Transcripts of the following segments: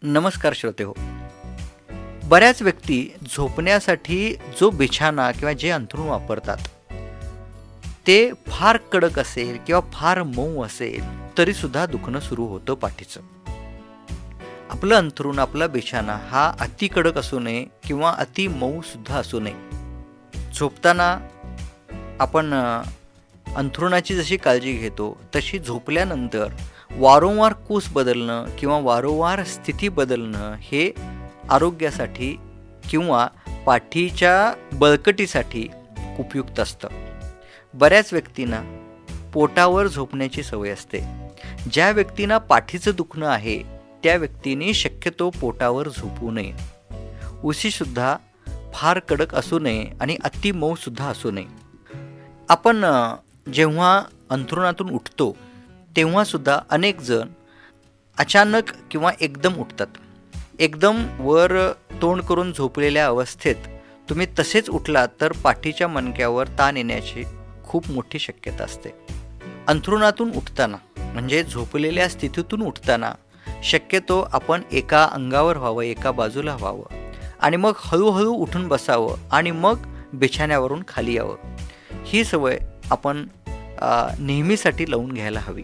नमस्कार श्रोते हो. बऱ्याच व्यक्ती झोपण्यासाठी जो बिछाना किंवा जे अंथरूण वापरतात ते फार कडक असेल किंवा फार मऊ असेल तरी सुद्धा दुखणं सुरू होतं पाठीचं. आपलं अंथरूण, आपला बिछाना हा अति कडक असू नये किंवा अति मऊ सुद्धा असू नये. झोपताना आपण अंथरुणाची जशी काळजी घेतो तशी झोपल्यानंतर वारंवार कूस बदलणं किंवा वारंवार स्थिती बदलणं हे आरोग्यासाठी किंवा पाठीच्या बळकटीसाठी उपयुक्त असतं. बऱ्याच व्यक्तींना पोटावर झोपण्याची सवय असते. ज्या व्यक्तींना पाठीचं दुखणं आहे त्या व्यक्तींनी शक्यतो पोटावर झोपू नये. उशीसुद्धा फार कडक असू नये आणि अति मऊसुद्धा असू नये. आपण जेव्हा अंथरुणातून उठतो तेव्हासुद्धा अनेक जण अचानक किंवा एकदम उठतात. एकदम वर तोंड करून झोपलेल्या अवस्थेत तुम्ही तसेच उठलात तर पाठीच्या मणक्यावर ताण येण्याची खूप मोठी शक्यता असते. अंथरुणातून उठताना म्हणजे झोपलेल्या स्थितीतून उठताना शक्यतो आपण एका अंगावर व्हावं, एका बाजूला व्हावं आणि मग हळूहळू उठून बसावं आणि मग बिछाण्यावरून खाली यावं. ही सवय आपण नेहमीसाठी लावून घ्यायला हवी.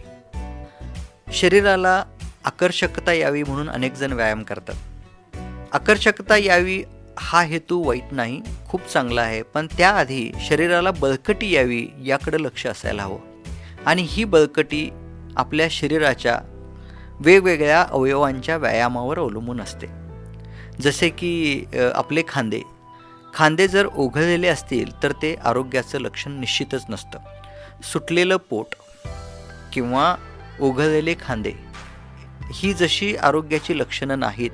शरीराला आकर्षकता यावी म्हणून अनेक जण व्यायाम करतात. आकर्षकता यावी हा हेतू वाईट नाही, खूप चांगला आहे, पण त्याआधी शरीराला बळकटी यावी याकडे लक्ष असायला हवं. आणि ही बळकटी आपल्या शरीराच्या वेगवेगळ्या अवयवांच्या व्यायामावर अवलंबून असते. जसे की आपले खांदे जर ओघळलेले असतील तर ते आरोग्याचं लक्षण निश्चितच नसतं. सुटलेलं पोट किंवा ओघळलेले खांदे ही जशी आरोग्याची लक्षणं नाहीत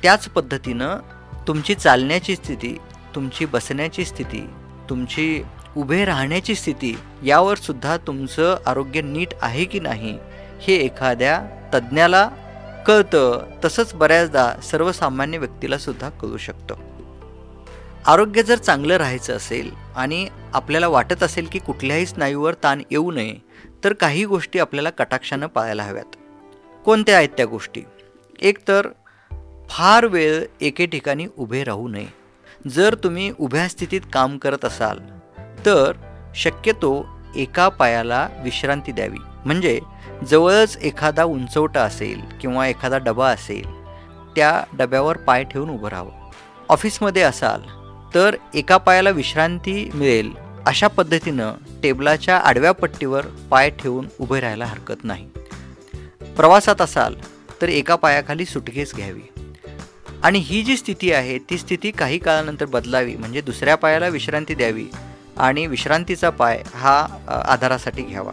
त्याच पद्धतीनं तुमची चालण्याची स्थिती, तुमची बसण्याची स्थिती, तुमची उभे राहण्याची स्थिती यावर सुद्धा तुमचं आरोग्य नीट आहे की नाही हे एखाद्या तज्ज्ञाला कळतं. तसंच बऱ्याचदा सर्वसामान्य व्यक्तीला सुद्धा कळू शकतं. आरोग्य जर चांगलं राहायचं असेल आणि आपल्याला वाटत असेल की कुठल्याही स्नायूवर ताण येऊ नये तर काही गोष्टी आपल्याला कटाक्षानं पाळायला हव्यात. कोणत्या आहेत त्या गोष्टी? एक तर फार वेळ एके ठिकाणी उभे राहू नये. जर तुम्ही उभ्या स्थितीत काम करत असाल तर शक्यतो एका पायाला विश्रांती द्यावी. म्हणजे जवळच एखादा उंचवटा असेल किंवा एखादा डबा असेल त्या डब्यावर पाय ठेवून उभं राहावं. ऑफिसमध्ये असाल तर एका पायाला विश्रांती मिळेल अशा पद्धतीनं टेबलाच्या आडव्या पट्टीवर पाय ठेवून उभे राहायला हरकत नाही. प्रवासात असाल तर एका पायाखाली सुटकेस घ्यावी. आणि ही जी स्थिती आहे ती स्थिती काही काळानंतर बदलावी. म्हणजे दुसऱ्या पायाला विश्रांती द्यावी आणि विश्रांतीचा पाय हा आधारासाठी घ्यावा.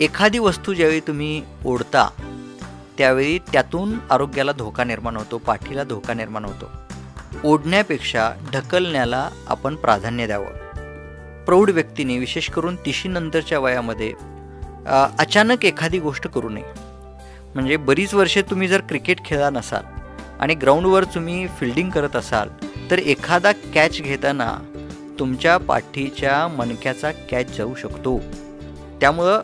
एखादी वस्तू ज्यावेळी तुम्ही ओढता त्यावेळी त्यातून आरोग्याला धोका निर्माण होतो, पाठीला धोका निर्माण होतो. ओढण्यापेक्षा ढकलण्याला आपण प्राधान्य द्यावं. प्रौढ व्यक्तीने विशेष करून 30 नंतरच्या वयामध्ये अचानक एखादी गोष्ट करू नये. म्हणजे बरीच वर्षे तुम्ही जर क्रिकेट खेळला नसाल आणि ग्राउंडवर तुम्ही फिल्डिंग करत असाल तर एखादा कॅच घेताना तुमच्या पाठीच्या मणक्याचा कॅच जाऊ शकतो. त्यामुळं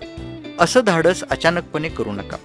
असं धाडस अचानकपणे करू नका.